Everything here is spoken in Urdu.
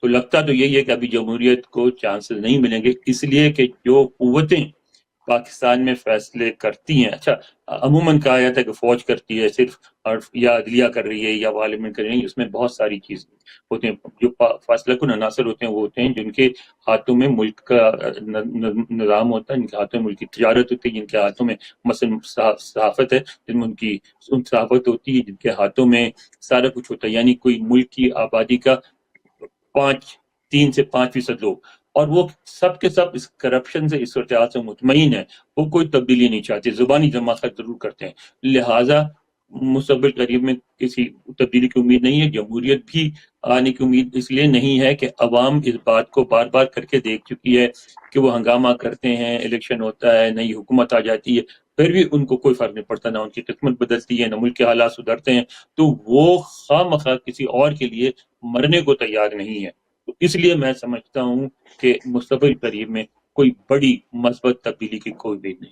تو لگتا تو یہی ہے کہ ابھی جمہوریت کو چانسز نہیں ملیں گے، اس لیے کہ جو قوتیں پاکستان میں فیصلے کرتی ہیں، اچھا عموماً کہا جاتا ہے کہ فوج کرتی ہے صرف، اور یا عدلیہ کر رہی ہے یا پارلیمنٹ کر رہی ہے، اس میں بہت ساری چیزیں ہوتے ہیں۔ جو فیصلہ کن عناصر ہوتے ہیں وہ ہوتے ہیں جن کے ہاتھوں میں ملک کا نظام ہوتا ہے، جن کے ہاتھوں میں ملک کی تجارت ہوتی ہے، جن کے ہاتھوں میں مثلا صحافت ہے، جن میں ان کی صحافت ہوتی ہے، جن کے ہاتھوں میں سارا کچھ ہوتا ہے، یعنی کوئی ملک کی آبادی کا 3 سے 5% لوگ، اور وہ سب کے سب اس کرپشن سے، اس صورتحال سے مطمئن ہے، وہ کوئی تبدیلی نہیں چاہتے، زبانی جماعت ضرور کرتے ہیں، لہٰذا مستقبل قریب میں کسی تبدیلی کی امید نہیں ہے۔ جمہوریت بھی آنے کی امید اس لیے نہیں ہے کہ عوام اس بات کو بار بار کر کے دیکھ چکی ہے کہ وہ ہنگامہ کرتے ہیں، الیکشن ہوتا ہے، نئی حکومت آ جاتی ہے، پھر بھی ان کو کوئی فرق نہیں پڑتا، نہ ان کی قسمت بدلتی ہے، نہ ملک کے حالات سدھرتے ہیں، تو وہ خواہ مخواہ کسی اور کے لیے مرنے کو تیار نہیں ہے۔ تو اس لیے میں سمجھتا ہوں کہ مستقبل قریب میں کوئی بڑی مثبت تبدیلی کی کوئی بھی نہیں۔